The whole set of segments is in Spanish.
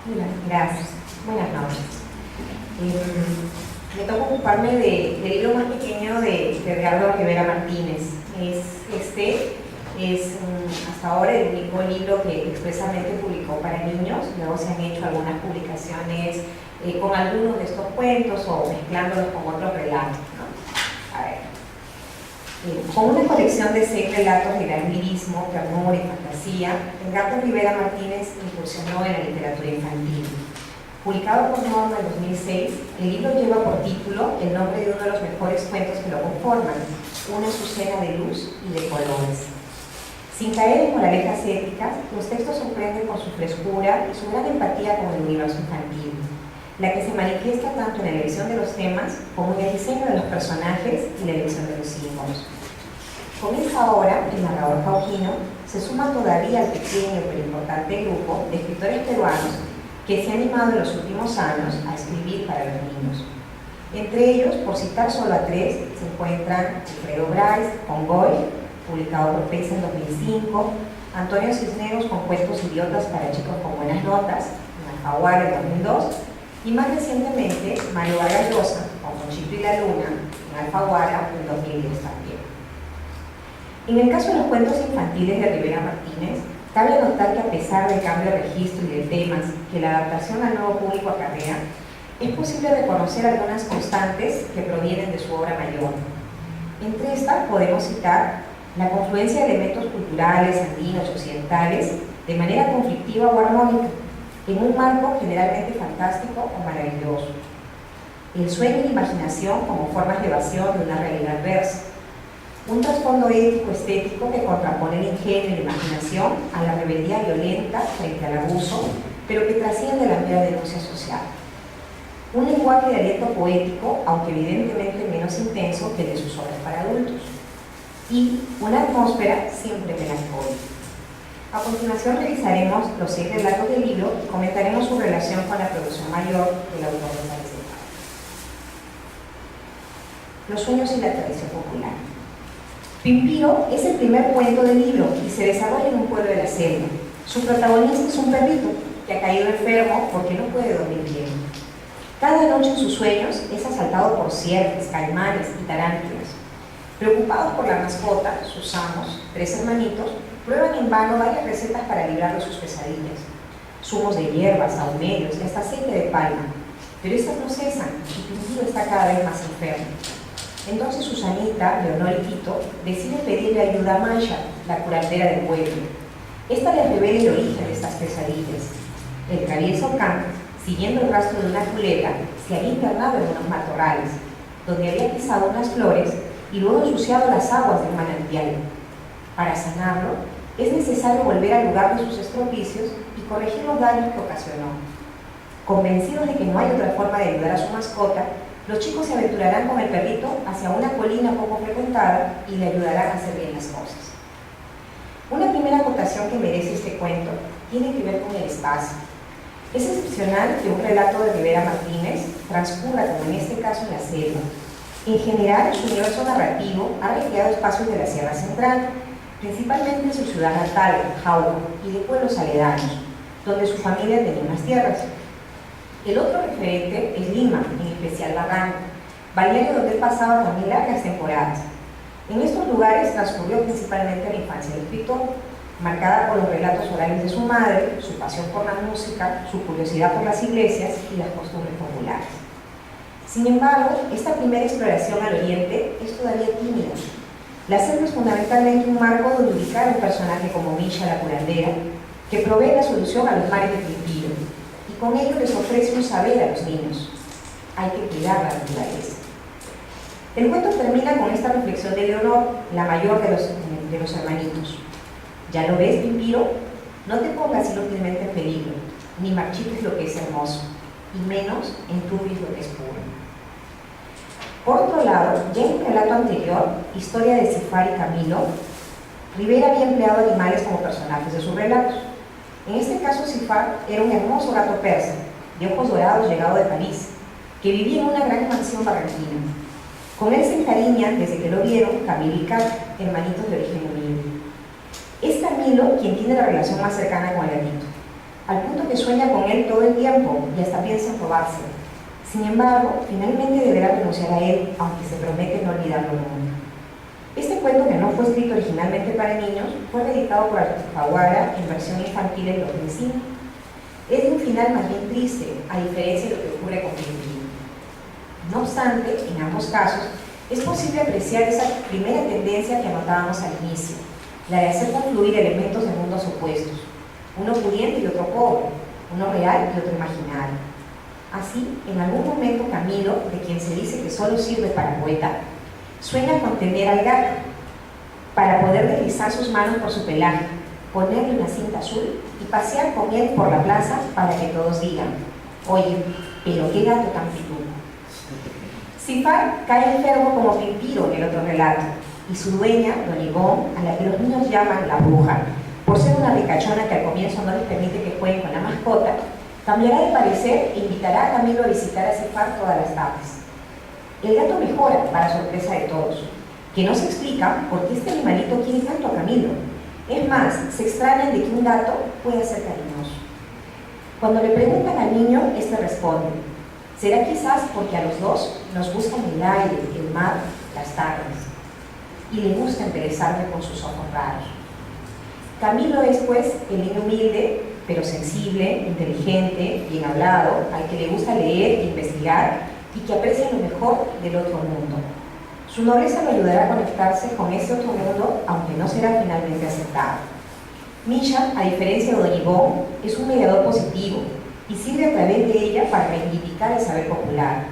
Hola, gracias. Buenas noches. Me toca ocuparme del libro más pequeño de Edgardo Rivera Martínez. Es hasta ahora el único libro que expresamente publicó para niños. Luego se han hecho algunas publicaciones con algunos de estos cuentos o mezclándolos con otros relatos, ¿no? A ver. Con una colección de 6 relatos de gran lirismo, ternura y fantasía, Edgardo Rivera Martínez incursionó en la literatura infantil. Publicado por Norma en 2006, el libro lleva por título el nombre de uno de los mejores cuentos que lo conforman, Una azucena de luz y de colores. Sin caer en moralejas éticas, los textos sorprenden por su frescura y su gran empatía con el universo infantil, la que se manifiesta tanto en la elección de los temas como en el diseño de los personajes y la elección de los símbolos. Comienza ahora el narrador Pauquino se suma todavía al pequeño pero importante grupo de escritores peruanos que se han animado en los últimos años a escribir para los niños. Entre ellos, por citar solo a 3, se encuentran Alfredo Bryce con Goy, publicado por Pesa en 2005, Antonio Cisneros con Cuentos idiotas para chicos con buenas notas, en Alfaguara en 2002, y más recientemente Mario Vargas Llosa con Conchito y la Luna, en Alfaguara en 2010 también. En el caso de los cuentos infantiles de Rivera Martínez, cabe notar que a pesar del cambio de registro y de temas que la adaptación al nuevo público acarrea, es posible reconocer algunas constantes que provienen de su obra mayor. Entre estas podemos citar la confluencia de elementos culturales, andinos y occidentales de manera conflictiva o armónica, en un marco generalmente fantástico o maravilloso. El sueño y la imaginación como formas de evasión de una realidad adversa. Un trasfondo ético-estético que contrapone el ingenio y la imaginación a la rebeldía violenta frente al abuso, pero que trasciende la mera denuncia social. Un lenguaje de aliento poético, aunque evidentemente menos intenso que el de sus obras para adultos. Y una atmósfera siempre melancólica. A continuación revisaremos los 6 relatos del libro y comentaremos su relación con la producción mayor del autor de Parece. Los sueños y la tradición popular. Pimpío es el primer cuento del libro y se desarrolla en un pueblo de la selva. Su protagonista es un perrito que ha caído enfermo porque no puede dormir bien. Cada noche en sus sueños es asaltado por ciervos, caimanes y tarántulas. Preocupados por la mascota, sus amos, 3 hermanitos, prueban en vano varias recetas para librar de sus pesadillas. Zumos de hierbas, ahumerios y hasta aceite de palma. Pero estas no cesan y Pimpío está cada vez más enfermo. Entonces Susanita, Leonor y Tito deciden pedirle ayuda a Masha, la curandera del pueblo. Esta les revela el origen de estas pesadillas. El travieso Kang, siguiendo el rastro de una culebra, se había internado en unos matorrales, donde había pisado unas flores y luego ensuciado las aguas del manantial. Para sanarlo, es necesario volver al lugar de sus estropicios y corregir los daños que ocasionó. Convencidos de que no hay otra forma de ayudar a su mascota, los chicos se aventurarán con el perrito hacia una colina poco frecuentada y le ayudarán a hacer bien las cosas. Una primera acotación que merece este cuento tiene que ver con el espacio. Es excepcional que un relato de Rivera Martínez transcurra, como en este caso, en la selva. En general, su universo narrativo ha recreado espacios de la Sierra Central, principalmente en su ciudad natal, Jauja, y de pueblos aledaños, donde su familia tenía unas tierras. El otro referente es Lima, en especial Barranco, balneario donde él pasaba también largas temporadas. En estos lugares transcurrió principalmente la infancia del escritor, marcada por los relatos orales de su madre, su pasión por la música, su curiosidad por las iglesias y las costumbres populares. Sin embargo, esta primera exploración al oriente es todavía tímida. La selva es fundamentalmente un marco donde ubicar a un personaje como Misha, la curandera, que provee la solución a los males de Pimpío, y con ello les ofrece un saber a los niños. Hay que cuidar la naturaleza. El cuento termina con esta reflexión de Leonor, la mayor de los hermanitos. ¿Ya lo ves, Pimpío? No te pongas inútilmente en peligro, ni marchites lo que es hermoso, y menos enturbes lo que es puro. Por otro lado, ya en un relato anterior, Historia de Cifar y Camilo, Rivera había empleado animales como personajes de sus relatos. En este caso, Cifar era un hermoso gato persa, de ojos dorados llegado de París, que vivía en una gran mansión barranquina. Con él se encariñan, desde que lo vieron, Camilo y Cat, hermanitos de origen humilde. Es Camilo quien tiene la relación más cercana con el gatito. al punto que sueña con él todo el tiempo y hasta piensa en robárselo. Sin embargo, finalmente deberá renunciar a él, aunque se promete no olvidarlo nunca. Este cuento, que no fue escrito originalmente para niños, fue reeditado por Alfaguara en versión infantil en 2005. Es de un final más bien triste, a diferencia de lo que ocurre con Pimpío. No obstante, en ambos casos, es posible apreciar esa primera tendencia que anotábamos al inicio, la de hacer confluir elementos de mundos opuestos, uno pudiente y otro pobre, uno real y otro imaginario. Así, en algún momento Camilo, de quien se dice que solo sirve para poeta, sueña con tener al gato, para poder deslizar sus manos por su pelaje, ponerle una cinta azul y pasear con él por la plaza para que todos digan: oye, pero qué gato tan pitudo. Cifar cae enfermo como Pimpiro en el otro relato, y su dueña, Doña Ivonne, a la que los niños llaman la bruja, por ser una ricachona que al comienzo no les permite que jueguen con la mascota, cambiará de parecer e invitará a Camilo a visitar a Cifar todas las tardes. El gato mejora, para sorpresa de todos, que no se explica por qué este animalito quiere tanto a Camilo. Es más, se extrañan de que un gato pueda ser cariñoso. Cuando le preguntan al niño, este responde: ¿será quizás porque a los dos nos gustan el aire, el mar, las tardes? Y le gusta enderezarme con sus ojos raros. Camilo es, pues, el niño humilde, pero sensible, inteligente, bien hablado, al que le gusta leer e investigar y que aprecia lo mejor del otro mundo. Su nobleza lo ayudará a conectarse con ese otro mundo, aunque no será finalmente aceptado. Misha, a diferencia de Doña Ivonne, es un mediador positivo y sirve a través de ella para reivindicar el saber popular,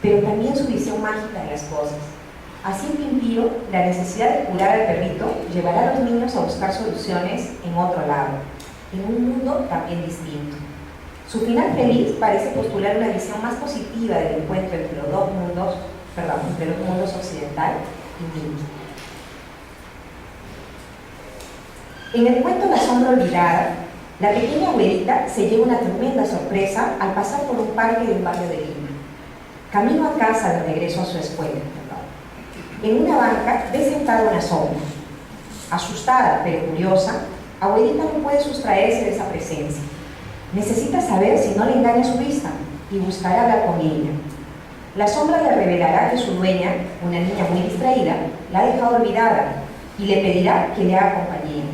pero también su visión mágica de las cosas. Así en Pimpío, la necesidad de curar al perrito llevará a los niños a buscar soluciones en otro lado, en un mundo también distinto. Su final feliz parece postular una visión más positiva del encuentro entre los dos mundos, entre los mundos occidental y indio. En el cuento La sombra olvidada, la pequeña abuelita se lleva una tremenda sorpresa al pasar por un parque de un barrio de Lima. Camino a casa de regreso a su escuela, en una banca ve sentada una sombra. Asustada pero curiosa, abuelita no puede sustraerse de esa presencia. Necesita saber si no le engaña su vista y buscará hablar con ella. La sombra le revelará que su dueña, una niña muy distraída, la ha dejado olvidada y le pedirá que le haga compañía.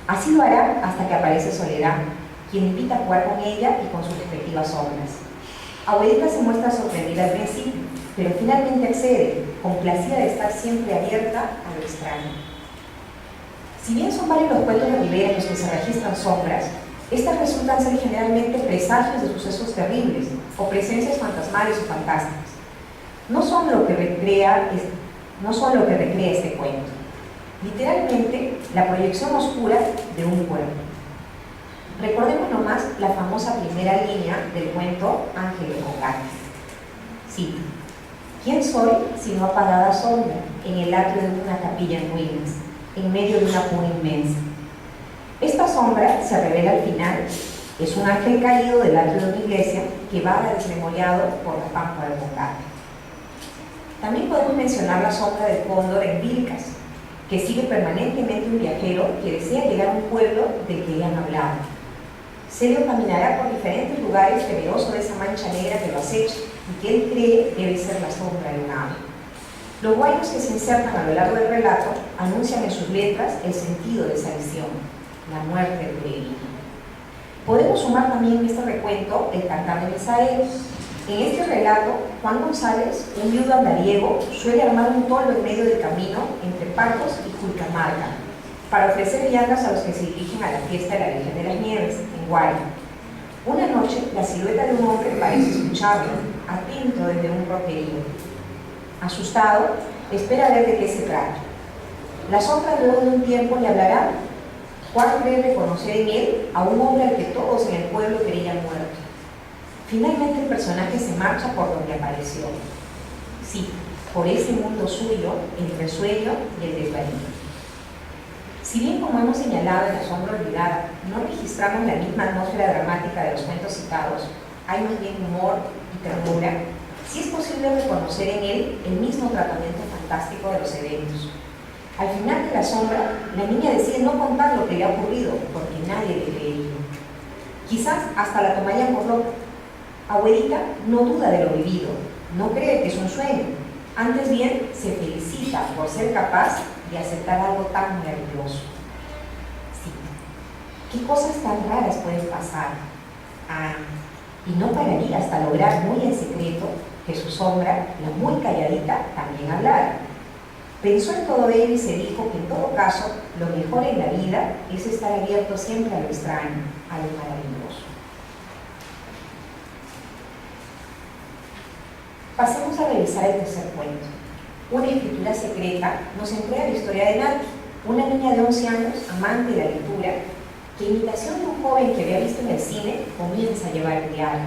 Así lo hará hasta que aparece Soledad, quien invita a jugar con ella y con sus respectivas sombras. Abuelita se muestra sorprendida al principio, pero finalmente accede, complacida de estar siempre abierta a lo extraño. Si bien son varios los cuentos de Rivera en los que se registran sombras, estas resultan ser generalmente presagios de sucesos terribles o presencias fantasmales o fantásticas. No son lo que recrea este cuento. Literalmente, la proyección oscura de un cuerpo. Recordemos nomás la famosa primera línea del cuento Ángeles con Gatos. Cito: ¿quién soy sino apagada sombra en el atrio de una capilla en ruinas, en medio de una puna inmensa? Esta sombra se revela al final. Es un ángel caído del atrio de una iglesia que vaga desmemoriado por la pampa del Concate. También podemos mencionar la sombra del cóndor en Vilcas, que sigue permanentemente un viajero que desea llegar a un pueblo del que ya han hablado. Celio caminará por diferentes lugares temeroso de esa mancha negra que lo acecha y que él cree debe ser la sombra de un ave. Los guayos que se insertan a lo largo del relato anuncian en sus letras el sentido de esa visión: la muerte del peregrino. Podemos sumar también en este recuento el cantar de Misael. En este relato, Juan González, un viudo andariego, suele armar un toldo en medio del camino entre Pacos y Julcamarca para ofrecer viandas a los que se dirigen a la fiesta de la Virgen de las Nieves, en Guaya. Una noche, la silueta de un hombre parece escucharlo, atento desde un roquerío. Asustado, espera ver de qué se trata. La sombra luego de un tiempo le hablará. Juan cree reconocer en él a un hombre al que todos en el pueblo creían muerto. Finalmente el personaje se marcha por donde apareció. Sí, por ese mundo suyo, entre el sueño y el desvarío. Si bien, como hemos señalado en La sombra olvidada, no registramos la misma atmósfera dramática de los cuentos citados, hay más bien humor y ternura, sí es posible reconocer en él el mismo tratamiento fantástico de los eventos. Al final de La sombra, la niña decide no contar lo que le ha ocurrido, porque nadie le creía. Quizás hasta la tomarían por loca. Abuelita no duda de lo vivido, no cree que es un sueño, antes bien se felicita por ser capaz de aceptar algo tan maravilloso. Sí, ¿qué cosas tan raras pueden pasar? Y no pararía hasta lograr muy en secreto que su sombra, la muy calladita, también hablara. Pensó en todo ello y se dijo que en todo caso lo mejor en la vida es estar abierto siempre a lo extraño, a lo maravilloso. Pasemos a revisar el tercer cuento. Una escritura secreta nos entrega la historia de Nati, una niña de 11 años, amante de la lectura, que imitación de un joven que había visto en el cine, comienza a llevar el diario.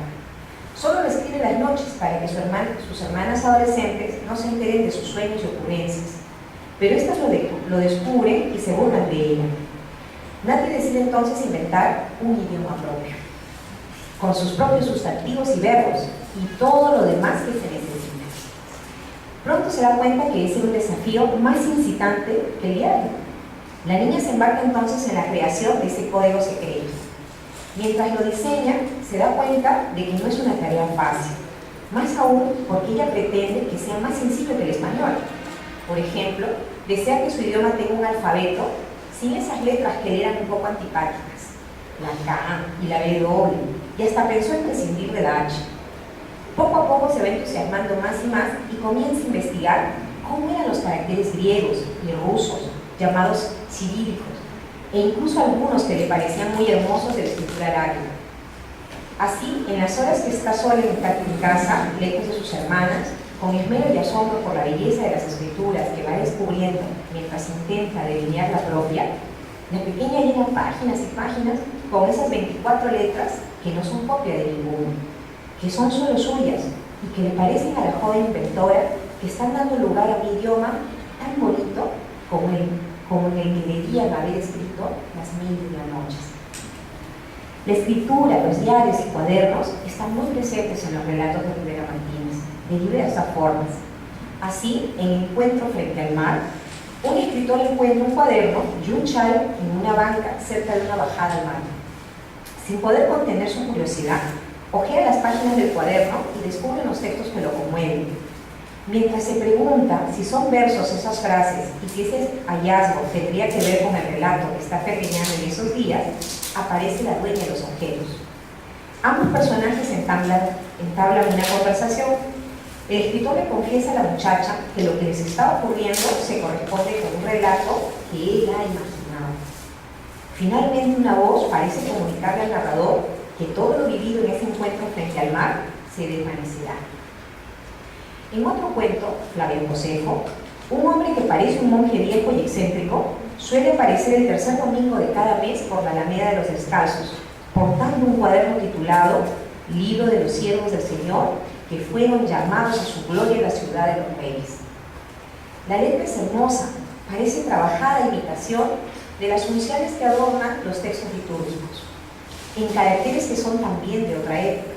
Solo lo escribe en las noches para que sus hermanas adolescentes no se enteren de sus sueños y ocurrencias. Pero estas lo descubren y se burlan de ella. Nati decide entonces inventar un idioma propio, con sus propios sustantivos y verbos, y todo lo demás que se necesita. Pronto se da cuenta que ese es un desafío más incitante que el diario. La niña se embarca entonces en la creación de ese código secreto. Mientras lo diseña, se da cuenta de que no es una tarea fácil, más aún porque ella pretende que sea más sencillo que el español. Por ejemplo, desea que su idioma tenga un alfabeto sin esas letras que le eran un poco antipáticas, la K y la W, y hasta pensó en prescindir de la H. Poco a poco se va entusiasmando más y más y comienza a investigar cómo eran los caracteres griegos y rusos, llamados cirílicos, e incluso algunos que le parecían muy hermosos de la escritura arábiga. Así, en las horas que está sola en casa, lejos de sus hermanas, con esmero y asombro por la belleza de las escrituras que va descubriendo mientras intenta delinear la propia, la pequeña llena páginas y páginas con esas 24 letras que no son copia de ninguno, que son solo suyas y que le parecen a la joven inventora que están dando lugar a un idioma tan bonito como en el que debían haber escrito las 1001 noches. La escritura, los diarios y cuadernos están muy presentes en los relatos de Rivera Martínez, de diversas formas. Así, en Encuentro frente al mar, un escritor encuentra un cuaderno y un chal en una banca cerca de una bajada al mar. Sin poder contener su curiosidad, hojea las páginas del cuaderno y descubre los textos que lo conmueven. Mientras se pregunta si son versos esas frases y si ese hallazgo tendría que ver con el relato que está pergeñando en esos días, aparece la dueña de los objetos. Ambos personajes entablan una conversación. El escritor le confiesa a la muchacha que lo que les está ocurriendo se corresponde con un relato que él ha imaginado. Finalmente, una voz parece comunicarle al narrador que todo lo vivido en ese encuentro frente al mar se desvanecerá. En otro cuento, Flavio Josefo, un hombre que parece un monje viejo y excéntrico suele aparecer el tercer domingo de cada mes por la Alameda de los Descalzos, portando un cuaderno titulado Libro de los siervos del Señor, que fueron llamados a su gloria en la ciudad de los reyes. La letra es hermosa, parece trabajada imitación de las unciones que adornan los textos litúrgicos, en caracteres que son también de otra época.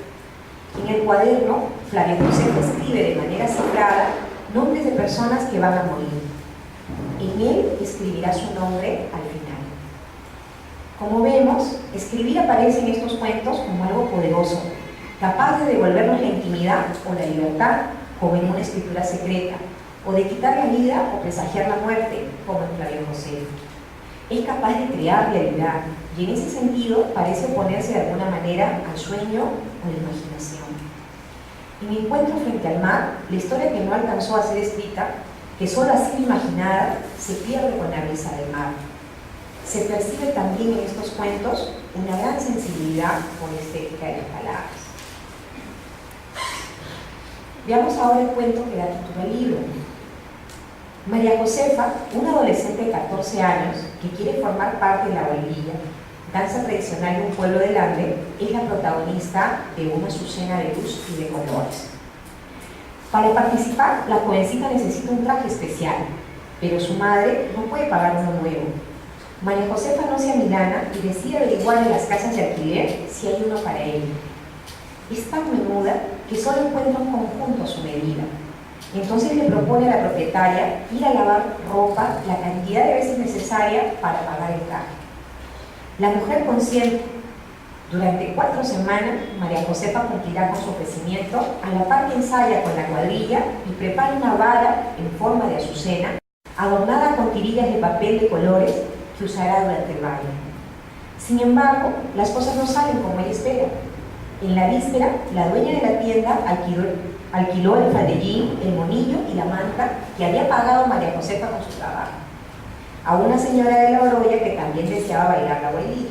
En el cuaderno, Flavio Josefo escribe de manera cifrada nombres de personas que van a morir. En él escribirá su nombre al final. Como vemos, escribir aparece en estos cuentos como algo poderoso, capaz de devolvernos la intimidad o la libertad, como en una escritura secreta, o de quitar la vida o presagiar la muerte, como en Flavio Josefo. Es capaz de crear realidad, y en ese sentido parece oponerse de alguna manera al sueño o la imaginación. En Encuentro frente al mar, la historia que no alcanzó a ser escrita, que solo ha sido imaginada, se pierde con la brisa del mar. Se percibe también en estos cuentos una gran sensibilidad por la estética de las palabras. Veamos ahora el cuento que da título al libro. María Josefa, una adolescente de 14 años que quiere formar parte de la bolivilla, danza tradicional de un pueblo del Ande, es la protagonista de una azucena de luz y de colores. Para participar, la jovencita necesita un traje especial, pero su madre no puede pagar uno nuevo. María Josefa no se amilana y decide averiguar en las casas de alquiler si hay uno para ella. Es tan menuda que solo encuentra un conjunto a su medida. Entonces le propone a la propietaria ir a lavar ropa la cantidad de veces necesaria para pagar el traje. La mujer consiente Durante 4 semanas, María Josefa cumplirá con su ofrecimiento, a la par que ensaya con la cuadrilla y prepara una vara en forma de azucena, adornada con tirillas de papel de colores que usará durante el baile. Sin embargo, las cosas no salen como ella espera. En la víspera, la dueña de la tienda alquiló el faldellín, el monillo y la manta que había pagado María Josefa con su trabajo a una señora de la Oroya que también deseaba bailar la bailita.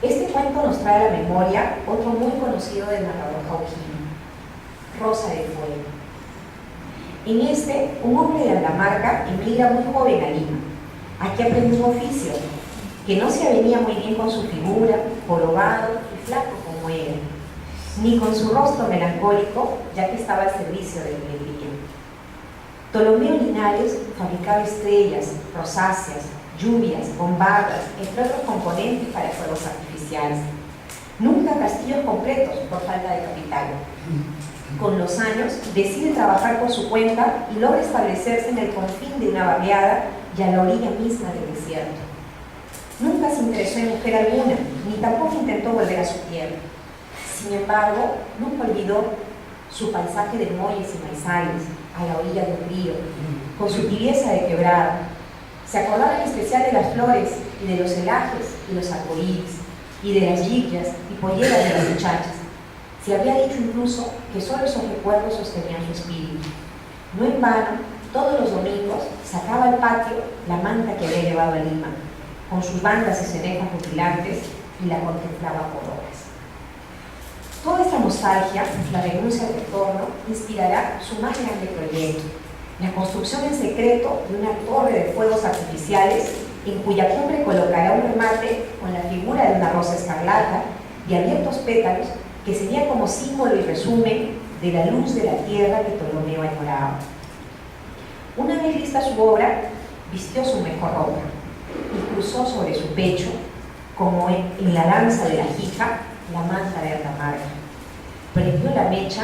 Este cuento nos trae a la memoria otro muy conocido del narrador jaujiño, Rosa de Fuego. En este, un hombre de Andamarca emigra muy joven a Lima. Aquí aprende un oficio que no se avenía muy bien con su figura, jorobado y flaco como era, ni con su rostro melancólico, ya que estaba al servicio de la alegría. Ptolomeo Linares fabricaba estrellas, rosáceas, lluvias, bombardas, entre otros componentes para fuegos artificiales. Nunca castillos completos por falta de capital. Con los años, decide trabajar por su cuenta y logra establecerse en el confín de una barriada y a la orilla misma del desierto. Nunca se interesó en mujer alguna, ni tampoco intentó volver a su tierra. Sin embargo, nunca olvidó su paisaje de molles y maizales, a la orilla del río, con su tibieza de quebrada. Se acordaba en especial de las flores y de los celajes y los arcoíris, y de las yiquias y polleras de las muchachas. Se había dicho incluso que solo esos recuerdos sostenían su espíritu. No en vano, todos los domingos sacaba al patio la manta que había llevado a Lima, con sus bandas y cenejas rutilantes, y la contemplaba por horas. Toda esta nostalgia, la renuncia al retorno, inspirará su más grande proyecto, la construcción en secreto de una torre de fuegos artificiales en cuya cumbre colocará un remate con la figura de una rosa escarlata y abiertos pétalos que sería como símbolo y resumen de la luz de la tierra que Ptolomeo añoraba. Una vez lista su obra, vistió su mejor ropa y cruzó sobre su pecho, como en la danza de la jija, la manta de Andamarca. Prendió la mecha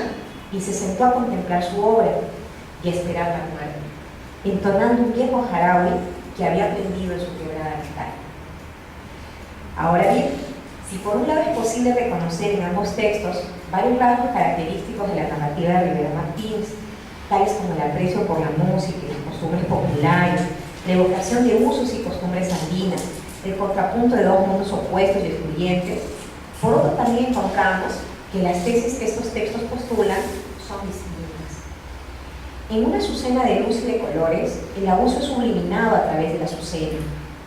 y se sentó a contemplar su obra y a esperar la muerte, entonando un viejo jarabe que había aprendido en su quebrada natal. Ahora bien, si por un lado es posible reconocer en ambos textos varios rasgos característicos de la narrativa de Rivera Martínez, tales como el aprecio por la música y las costumbres populares, la evocación de usos y costumbres andinas, el contrapunto de dos mundos opuestos y excluyentes, por otro también encontramos que las tesis que estos textos postulan son distintas. En una azucena de luz y de colores, el abuso es subliminado a través de la azucena,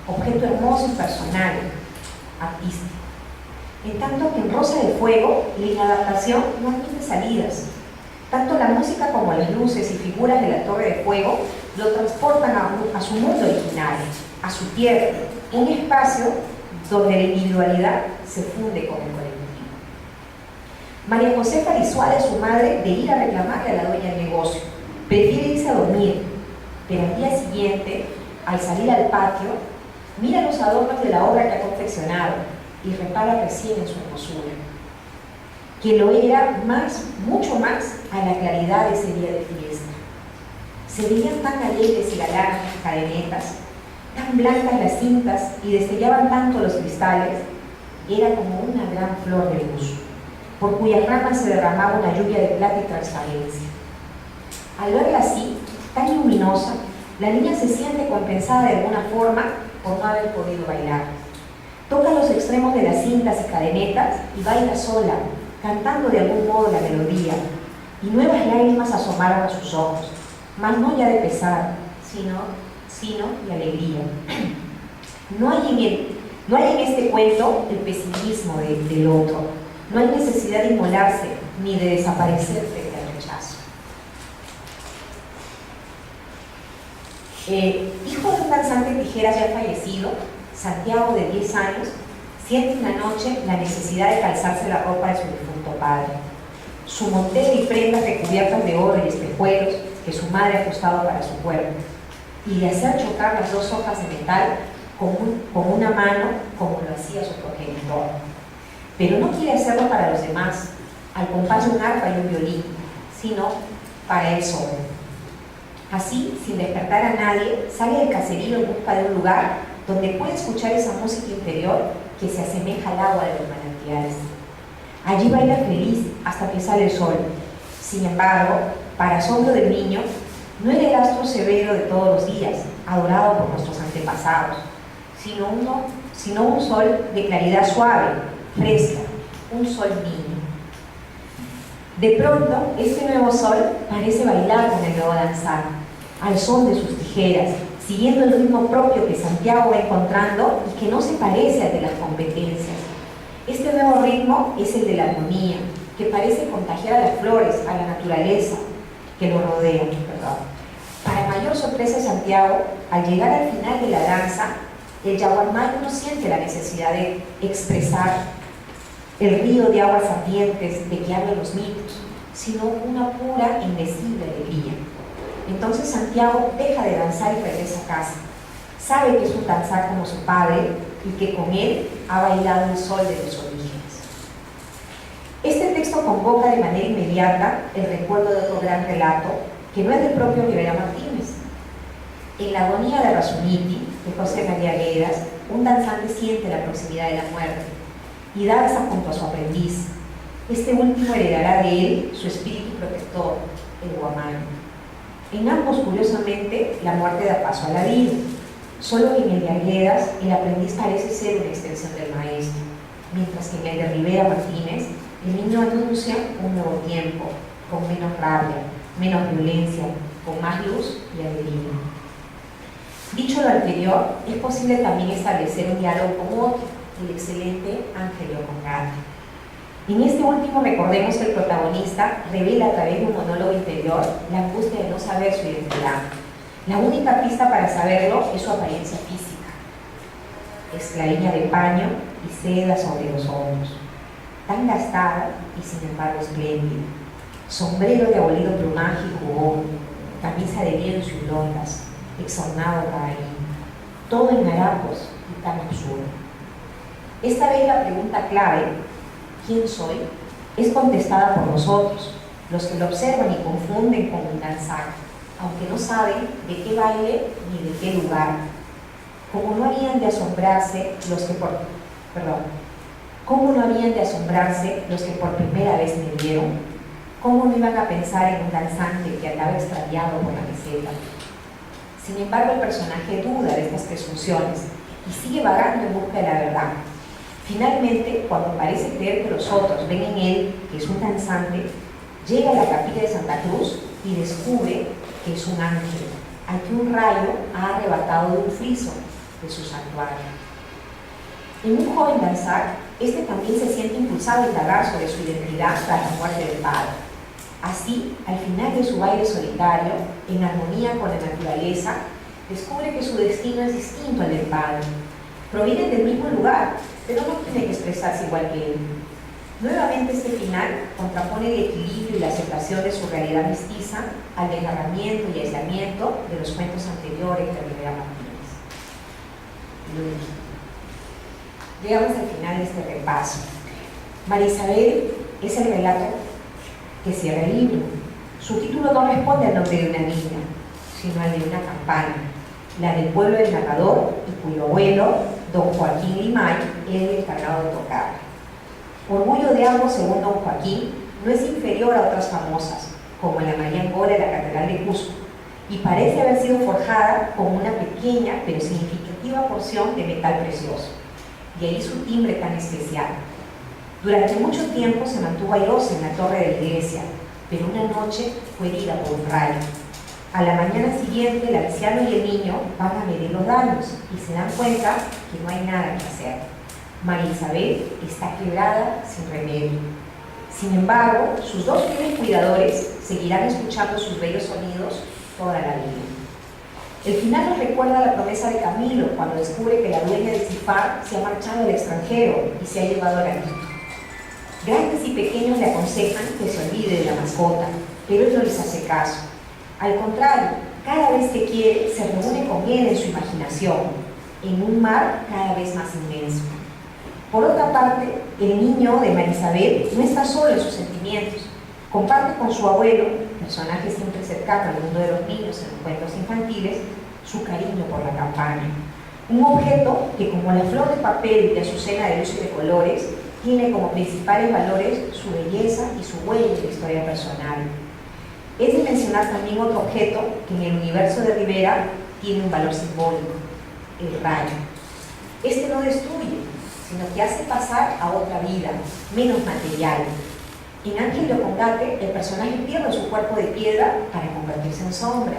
objeto hermoso y personal, artístico. En tanto que en Rosa de Fuego, la inadaptación no admite salidas. Tanto la música como las luces y figuras de la Torre de Fuego lo transportan a su mundo original, a su tierra, un espacio donde la individualidad se funde con el colectivo. María Josefa disuade a su madre de ir a reclamarle a la dueña del negocio. Prefiere irse a dormir, pero al día siguiente, al salir al patio, mira los adornos de la obra que ha confeccionado y repara recién en su hermosura, que lo era mucho más a la claridad de ese día de fiesta. Se veían tan alegres y galanas las cadenetas, tan blancas las cintas y destellaban tanto los cristales, era como una gran flor de luz, por cuyas ramas se derramaba una lluvia de plata y transparencia. Al verla así, tan luminosa, la niña se siente compensada de alguna forma por no haber podido bailar. Toca los extremos de las cintas y cadenetas y baila sola, cantando de algún modo la melodía, y nuevas lágrimas asomaron a sus ojos, mas no ya de pesar, sino de alegría. No hay en este cuento el pesimismo del otro, no hay necesidad de inmolarse ni de desaparecer frente al rechazo. Hijo de un danzante de tijeras ya fallecido, Santiago, de 10 años, siente una noche la necesidad de calzarse la ropa de su difunto padre. Su montero y prendas recubiertas de oro y espejuelos que su madre ha ajustado para su cuerpo, y de hacer chocar las dos hojas de metal con una mano como lo hacía su progenitor. Pero no quiere hacerlo para los demás, al compás de un arpa y un violín, sino para él solo. Así, sin despertar a nadie, sale del caserío en busca de un lugar donde puede escuchar esa música interior que se asemeja al agua de los manantiales. Allí baila feliz hasta que sale el sol. Sin embargo, para asombro del niño, no era el astro severo de todos los días, adorado por nuestros antepasados, sino un sol de claridad suave, fresca, un sol niño. De pronto, este nuevo sol parece bailar con el nuevo danzar, al son de sus tijeras, siguiendo el ritmo propio que Santiago va encontrando y que no se parece al de las competencias. Este nuevo ritmo es el de la armonía, que parece contagiar a las flores, a la naturaleza que lo rodea. Para mayor sorpresa de Santiago, al llegar al final de la danza, el yaguarmayo no siente la necesidad de expresar el río de aguas ardientes de que hablan los mitos, sino una pura, indecible alegría. Entonces Santiago deja de danzar y regresa a casa. Sabe que es un danzar como su padre y que con él ha bailado el sol de los orígenes. Este texto convoca de manera inmediata el recuerdo de otro gran relato que no es del propio Rivera Martínez. En la agonía de Rasuniti, de José María Lleras, un danzante siente la proximidad de la muerte y danza junto a su aprendiz. Este último heredará de él su espíritu protector, el guamán. En ambos, curiosamente, la muerte da paso a la vida, solo que en el de Arguedas el aprendiz parece ser una extensión del maestro, mientras que en el de Rivera Martínez el niño anuncia un nuevo tiempo, con menos rabia, menos violencia, con más luz y alegría. Dicho lo anterior, es posible también establecer un diálogo con otro, el excelente Ángelio Congate. En este último, recordemos que el protagonista revela a través de un monólogo interior la angustia de no saber su identidad. La única pista para saberlo es su apariencia física. Esclavina de paño y seda sobre los hombros, tan gastada y sin embargo espléndida. Sombrero de abolido plumaje y jubón, camisa de lienzo y blondas, exornado caballín, todo en harapos y tan absurdo. Esta vez la pregunta clave, ¿quién soy?, es contestada por nosotros, los que lo observan y confunden con un danzar, aunque no saben de qué baile ni de qué lugar. ¿Cómo no habían de asombrarse los que por primera vez me vieron? ¿Cómo no iban a pensar en un danzante que andaba extraviado por la meseta? Sin embargo, el personaje duda de estas presunciones y sigue vagando en busca de la verdad. Finalmente, cuando parece creer que los otros ven en él que es un danzante, llega a la capilla de Santa Cruz y descubre que es un ángel, al que un rayo ha arrebatado de un friso de su santuario. En un joven danzar, este también se siente impulsado a indagar sobre su identidad tras la muerte del padre. Así, al final de su baile solitario, en armonía con la naturaleza, descubre que su destino es distinto al del padre. Provienen del mismo lugar, pero no tiene que expresarse igual que él. Nuevamente este final contrapone el equilibrio y la aceptación de su realidad mestiza al desgarramiento y aislamiento de los cuentos anteriores de Rivera Martínez. Llegamos al final de este repaso. María Isabel es el relato que cierra el libro. Su título no responde al nombre de una niña, sino al de una campana, la del pueblo del narrador y cuyo abuelo, don Joaquín Limay, es el encargado de tocar. Orgullo de ambos, según don Joaquín, no es inferior a otras famosas, como la María Angola de la Catedral de Cusco, y parece haber sido forjada con una pequeña pero significativa porción de metal precioso, de ahí su timbre tan especial. Durante mucho tiempo se mantuvo airosa en la torre de la iglesia, pero una noche fue herida por un rayo. A la mañana siguiente, el anciano y el niño van a medir los daños y se dan cuenta que no hay nada que hacer. María Isabel está quebrada sin remedio. Sin embargo, sus dos fieles cuidadores seguirán escuchando sus bellos sonidos toda la vida. El final nos recuerda la promesa de Camilo cuando descubre que la dueña de Cifar se ha marchado al extranjero y se ha llevado a la niña. Grandes y pequeños le aconsejan que se olvide de la mascota, pero él no les hace caso. Al contrario, cada vez que quiere, se reúne con él en su imaginación, en un mar cada vez más inmenso. Por otra parte, el niño de María Isabel no está solo en sus sentimientos. Comparte con su abuelo, personaje siempre cercano al mundo de los niños en los cuentos infantiles, su cariño por la campaña. Un objeto que, como la flor de papel de Azucena de luz y de colores, tiene como principales valores su belleza y su huella en la historia personal. Es de mencionar también otro objeto que en el universo de Rivera tiene un valor simbólico: el rayo. Este no destruye, sino que hace pasar a otra vida, menos material. En Ángel de Combate, el personaje pierde su cuerpo de piedra para convertirse en sombra,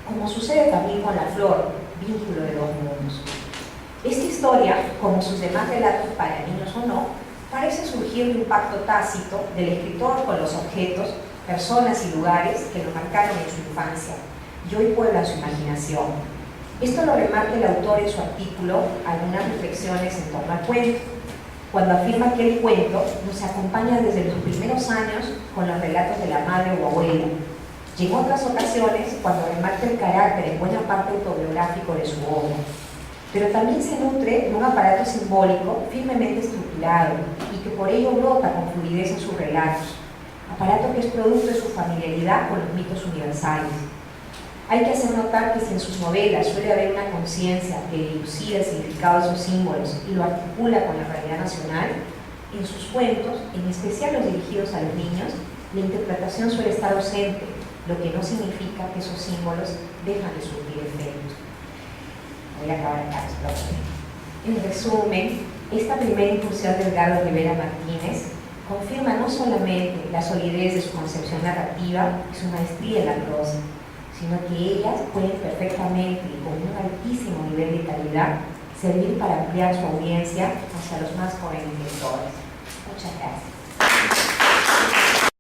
como sucede también con la flor, vínculo de dos mundos. Esta historia, como sus demás relatos para niños o no, parece surgir de un pacto tácito del escritor con los objetos, personas y lugares que lo marcaron en su infancia y hoy pueblan su imaginación. Esto lo remarca el autor en su artículo Algunas reflexiones en torno al cuento, cuando afirma que el cuento nos acompaña desde los primeros años con los relatos de la madre o abuela, y en otras ocasiones cuando remarca el carácter en buena parte autobiográfico de su obra. Pero también se nutre de un aparato simbólico firmemente estructurado y que por ello brota con fluidez en sus relatos, aparato que es producto de su familiaridad con los mitos universales. Hay que hacer notar que si en sus novelas suele haber una conciencia que dilucida el significado de esos símbolos y lo articula con la realidad nacional, en sus cuentos, en especial los dirigidos a los niños, la interpretación suele estar ausente, lo que no significa que esos símbolos dejan de surtir efecto. Voy a acabar acá. En resumen, esta primera incursión de Edgardo Rivera Martínez confirma no solamente la solidez de su concepción narrativa y su maestría en la prosa, sino que ellas pueden perfectamente y con un altísimo nivel de calidad servir para ampliar su audiencia hacia los más jóvenes lectores. Muchas gracias.